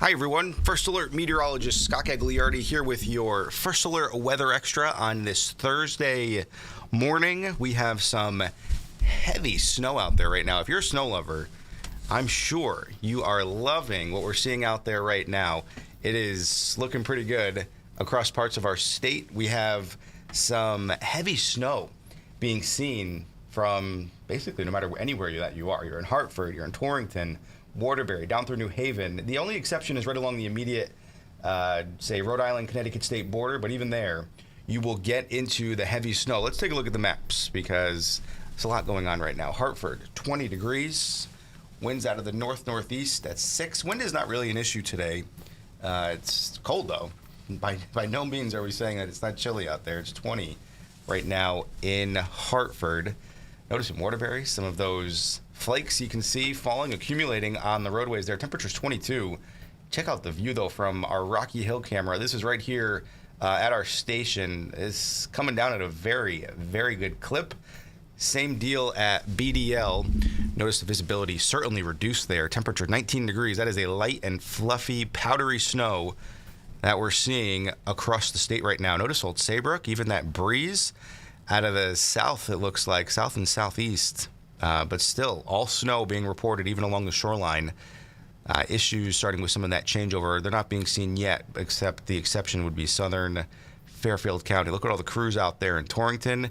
Hi, everyone. First Alert Meteorologist Scott Gagliardi here with your First Alert Weather Extra on this Thursday morning. We have some heavy snow out there right now. If you're a snow lover, I'm sure you are loving what we're seeing out there right now. It is looking pretty good across parts of our state. We have some heavy snow being seen from basically no matter anywhere that you are. You're in Hartford, you're in Torrington, Waterbury, down through New Haven. The only exception is right along the immediate, say, Rhode Island, Connecticut state border, but even there, you will get into the heavy snow. Let's take a look at the maps because there's a lot going on right now. Hartford, 20 degrees, winds out of the north-northeast, that's 6. Wind is not really an issue today. It's cold, though. By no means are we saying that it's not chilly out there. It's 20 right now in Hartford. Notice in Waterbury, some of those flakes you can see falling, accumulating on the roadways there. Temperature's 22. Check out the view, though, from our Rocky Hill camera. This is right here at our station. It's coming down at a very, very good clip. Same deal at BDL. Notice the visibility certainly reduced there. Temperature 19 degrees. That is a light and fluffy, powdery snow that we're seeing across the state right now. Notice Old Saybrook, even that breeze out of the south, it looks like, south and southeast. But still, all snow being reported even along the shoreline. Issues starting with some of that changeover. They're not being seen yet, except the exception would be southern Fairfield County. Look at all the crews out there in Torrington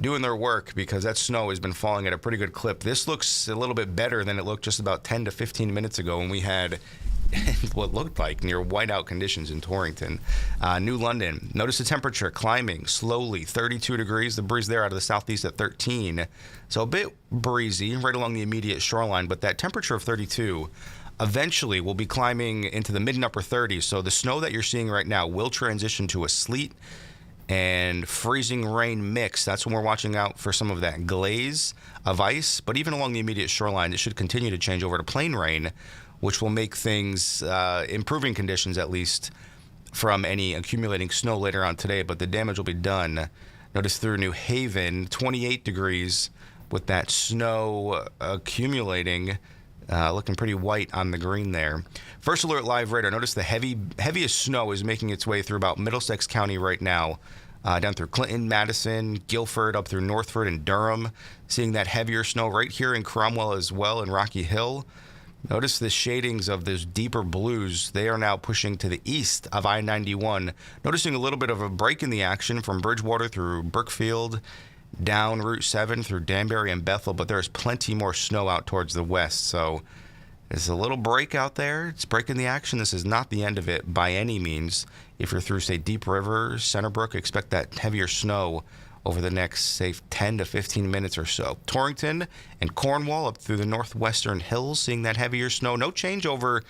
doing their work because that snow has been falling at a pretty good clip. This looks a little bit better than it looked just about 10 to 15 minutes ago when we had what looked like near whiteout conditions in Torrington. New London, notice the temperature climbing slowly, 32 degrees. The breeze there out of the southeast at 13. So a bit breezy right along the immediate shoreline, but that temperature of 32 eventually will be climbing into the mid and upper 30s. So the snow that you're seeing right now will transition to a sleet and freezing rain mix. That's when we're watching out for some of that glaze of ice. But even along the immediate shoreline, it should continue to change over to plain rain, which will make things improving conditions, at least, from any accumulating snow later on today. But the damage will be done. Notice through New Haven, 28 degrees with that snow accumulating, looking pretty white on the green there. First Alert Live radar. Notice the heaviest snow is making its way through about Middlesex County right now, down through Clinton, Madison, Guilford, up through Northford and Durham. Seeing that heavier snow right here in Cromwell as well, in Rocky Hill. Notice the shadings of those deeper blues. They are now pushing to the east of I-91. Noticing a little bit of a break in the action from Bridgewater through Brookfield, down Route 7 through Danbury and Bethel, but there's plenty more snow out towards the west. So there's a little break out there. It's breaking the action. This is not the end of it by any means. If you're through, say, Deep River, Centerbrook, expect that heavier snow over the next, say, 10 to 15 minutes or so. Torrington and Cornwall up through the northwestern hills, seeing that heavier snow. No changeover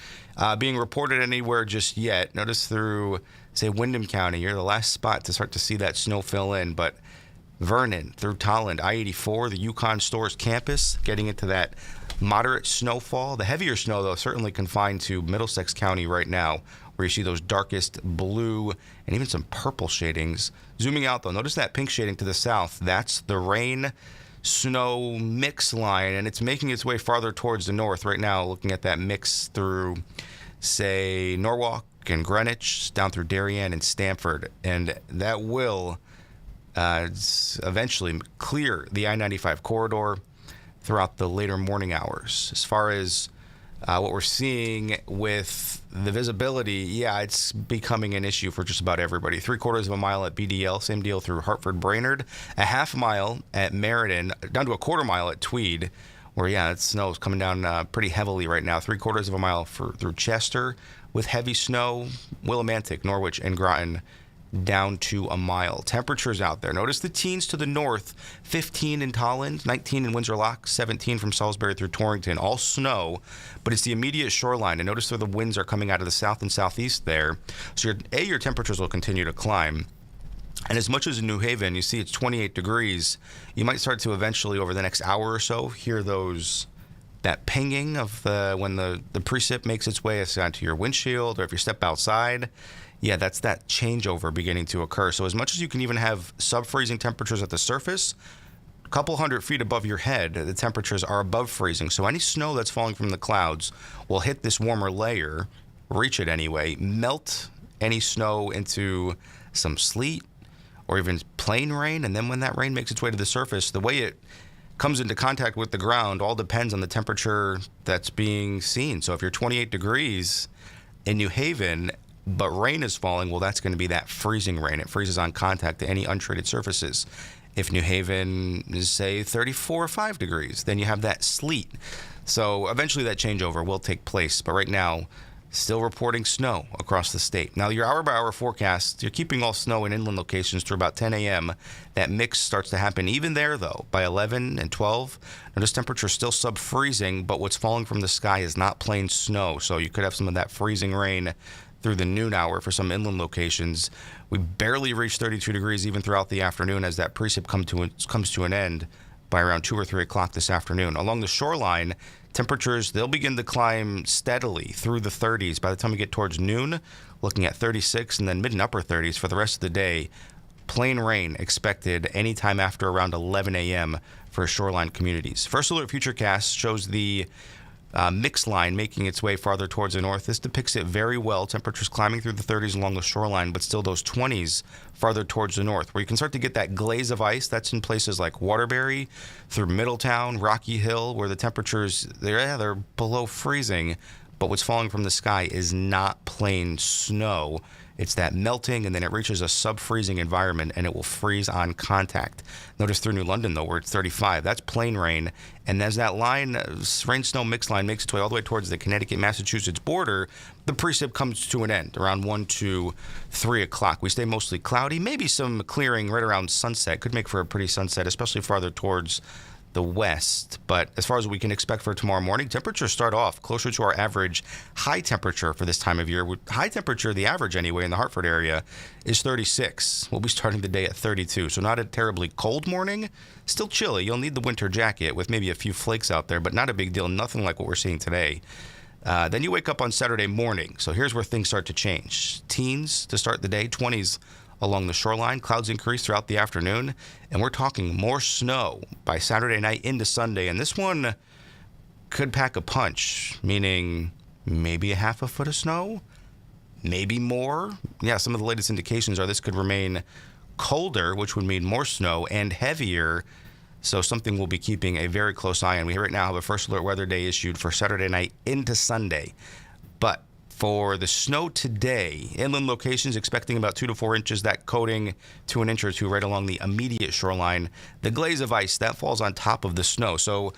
being reported anywhere just yet. Notice through, say, Windham County, you're the last spot to start to see that snow fill in. But Vernon through Tolland, I-84, the Yukon Stores campus, getting into that moderate snowfall. The heavier snow, though, certainly confined to Middlesex County right now, where you see those darkest blue and even some purple shadings. Zooming out, though, notice that pink shading to the south. That's the rain-snow mix line, and it's making its way farther towards the north right now, looking at that mix through, say, Norwalk and Greenwich, down through Darien and Stamford. And that will eventually clear the I-95 corridor throughout the later morning hours. As far as what we're seeing with the visibility, yeah, it's becoming an issue for just about everybody. 3/4 of a mile at BDL, same deal through Hartford Brainerd, a half mile at Meriden, down to a 1/4 mile at Tweed, where, yeah, that snow is coming down pretty heavily right now. 3/4 of a mile through Chester with heavy snow, Willimantic, Norwich, and Groton down to a mile. Temperatures out there. Notice the teens to the north, 15 in Tolland, 19 in Windsor Loch, 17 from Salisbury through Torrington. All snow, but it's the immediate shoreline. And notice where the winds are coming out of the south and southeast there. So your temperatures will continue to climb. And as much as in New Haven, you see it's 28 degrees, you might start to eventually, over the next hour or so, hear that pinging of when the precip makes its way onto your windshield, or if you step outside. Yeah, that's that changeover beginning to occur. So as much as you can even have sub-freezing temperatures at the surface, a couple hundred feet above your head, the temperatures are above freezing. So any snow that's falling from the clouds will hit this warmer layer reach it anyway, melt any snow into some sleet or even plain rain. And then when that rain makes its way to the surface, the way it comes into contact with the ground all depends on the temperature that's being seen. So if you're 28 degrees in New Haven, but rain is falling, well, that's going to be that freezing rain. It freezes on contact to any untreated surfaces. If New Haven is, say, 34 or 5 degrees, then you have that sleet. So eventually that changeover will take place. But right now, still reporting snow across the state. Now, your hour-by-hour forecast, you're keeping all snow in inland locations through about 10 a.m. That mix starts to happen even there, though, by 11 and 12. Notice temperature still sub-freezing, but what's falling from the sky is not plain snow. So you could have some of that freezing rain through the noon hour for some inland locations. We barely reach 32 degrees even throughout the afternoon as that precip comes to an end by around 2 or 3 o'clock this afternoon. Along the shoreline, temperatures, they'll begin to climb steadily through the 30s. By the time we get towards noon, looking at 36 and then mid and upper 30s for the rest of the day. Plain rain expected anytime after around 11 a.m. for shoreline communities. First Alert Futurecast shows the mix line making its way farther towards the north. This depicts it very well. Temperatures climbing through the 30s along the shoreline, but still those 20s farther towards the north, where you can start to get that glaze of ice. That's in places like Waterbury, through Middletown, Rocky Hill, where the temperatures, they're below freezing, but what's falling from the sky is not plain snow. It's that melting, and then it reaches a sub-freezing environment, and it will freeze on contact. Notice through New London, though, where it's 35. That's plain rain. And as that line, rain-snow mix line, makes its way all the way towards the Connecticut-Massachusetts border, the precip comes to an end around 1 to 3 o'clock. We stay mostly cloudy, maybe some clearing right around sunset. Could make for a pretty sunset, especially farther towards the west. But as far as we can expect for tomorrow morning, temperatures start off closer to our average high temperature for this time of year. High temperature, the average anyway, in the Hartford area is 36. We'll be starting the day at 32. So not a terribly cold morning, still chilly. You'll need the winter jacket with maybe a few flakes out there, but not a big deal. Nothing like what we're seeing today. Then you wake up on Saturday morning. So here's where things start to change. Teens to start the day, 20s along the shoreline. Clouds increase throughout the afternoon, and we're talking more snow by Saturday night into Sunday. And this one could pack a punch, meaning maybe a half a foot of snow, maybe more. Yeah, some of the latest indications are this could remain colder, which would mean more snow, and heavier. So something we'll be keeping a very close eye on. We right now have a First Alert Weather Day issued for Saturday night into Sunday. But for the snow today, inland locations expecting about 2 to 4 inches, that coating to an inch or two right along the immediate shoreline. The glaze of ice, that falls on top of the snow. So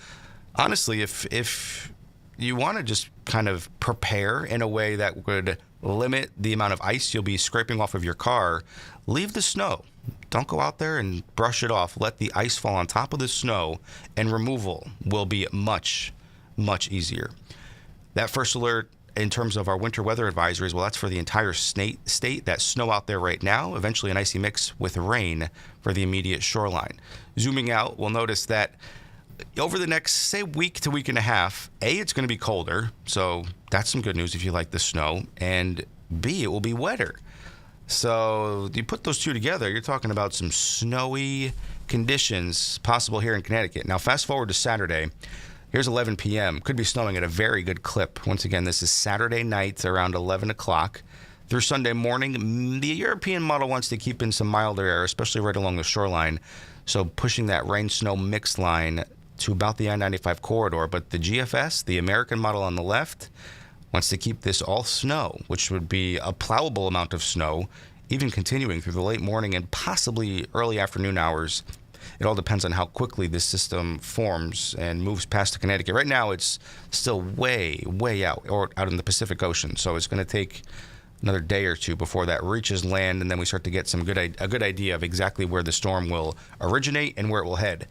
honestly, if you want to just kind of prepare in a way that would limit the amount of ice you'll be scraping off of your car, leave the snow. Don't go out there and brush it off. Let the ice fall on top of the snow, and removal will be much, much easier. That First Alert in terms of our winter weather advisories, well, that's for the entire state. That snow out there right now, eventually an icy mix with rain for the immediate shoreline. Zooming out, we'll notice that over the next, say, week to week and a half, A, it's going to be colder, so that's some good news if you like the snow, and B, it will be wetter. So you put those two together, you're talking about some snowy conditions possible here in Connecticut. Now, fast forward to Saturday. Here's 11 p.m. Could be snowing at a very good clip. Once again, this is Saturday night around 11 o'clock through Sunday morning. The European model wants to keep in some milder air, especially right along the shoreline. So pushing that rain-snow mix line to about the I-95 corridor. But the GFS, the American model on the left, wants to keep this all snow, which would be a plowable amount of snow, even continuing through the late morning and possibly early afternoon hours. It all depends on how quickly this system forms and moves past the Connecticut. Right now, it's still way, way out in the Pacific Ocean. So it's going to take another day or two before that reaches land, and then we start to get a good idea of exactly where the storm will originate and where it will head.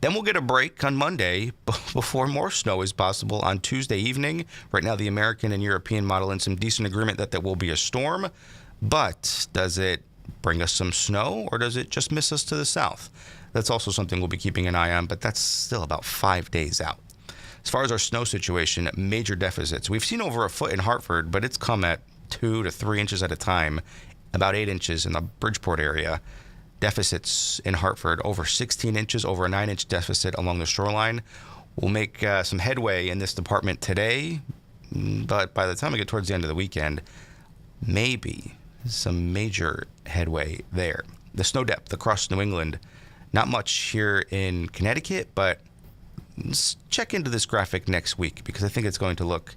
Then we'll get a break on Monday before more snow is possible on Tuesday evening. Right now, the American and European model in some decent agreement that there will be a storm. But does it bring us some snow, or does it just miss us to the south? That's also something we'll be keeping an eye on, but that's still about 5 days out. As far as our snow situation, major deficits. We've seen over a foot in Hartford, but it's come at 2 to 3 inches at a time, about 8 inches in the Bridgeport area. Deficits in Hartford, over 16 inches, over a 9-inch deficit along the shoreline. We'll make some headway in this department today, But by the time we get towards the end of the weekend, maybe some major headway there. The snow depth across New England, not much here in Connecticut, but let's check into this graphic next week because I think it's going to look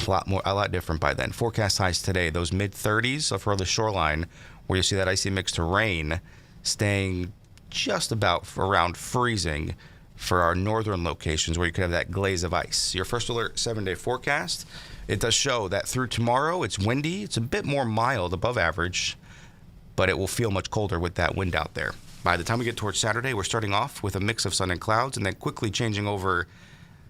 a lot different by then. Forecast highs today, those mid-30s for the shoreline, where you see that icy mix to rain staying just about around freezing for our northern locations where you could have that glaze of ice. Your first alert 7-day forecast, it does show that through tomorrow it's windy. It's a bit more mild, above average, but it will feel much colder with that wind out there. By the time we get towards Saturday, we're starting off with a mix of sun and clouds and then quickly changing over,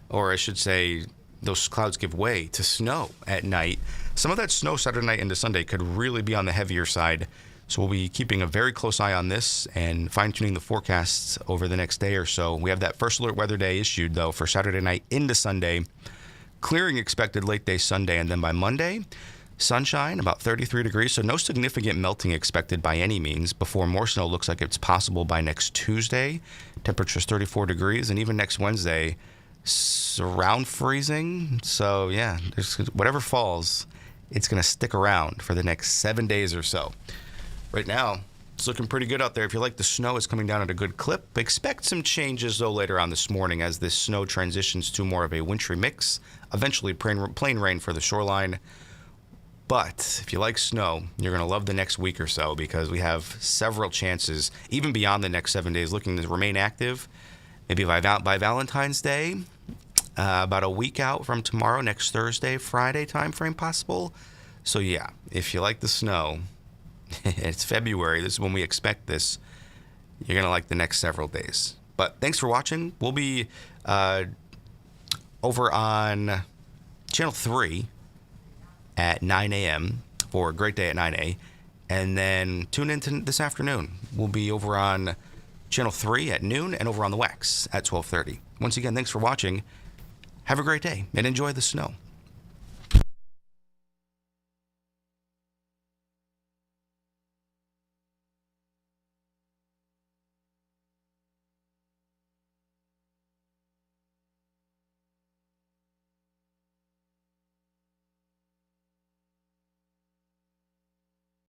or I should say, those clouds give way to snow at night. Some of that snow Saturday night into Sunday could really be on the heavier side. So we'll be keeping a very close eye on this and fine-tuning the forecasts over the next day or so. We have that first alert weather day issued, though, for Saturday night into Sunday. Clearing expected late day Sunday, and then by Monday, sunshine, about 33 degrees, so no significant melting expected by any means. Before more snow looks like it's possible by next Tuesday. Temperatures 34 degrees, and even next Wednesday, around freezing. So, yeah, whatever falls, it's going to stick around for the next 7 days or so. Right now, it's looking pretty good out there. If you like the snow, it's coming down at a good clip. Expect some changes, though, later on this morning as this snow transitions to more of a wintry mix. Eventually, plain rain for the shoreline. But if you like snow, you're going to love the next week or so because we have several chances, even beyond the next 7 days, looking to remain active. Maybe by Valentine's Day, about a week out from tomorrow, next Thursday, Friday timeframe possible. So, yeah, if you like the snow, it's February. This is when we expect this. You're going to like the next several days. But thanks for watching. We'll be over on Channel 3 at 9 a.m. for a great day at 9 a.m. And then tune in to this afternoon. We'll be over on Channel 3 at noon and over on the WAX at 12:30. Once again, thanks for watching. Have a great day and enjoy the snow.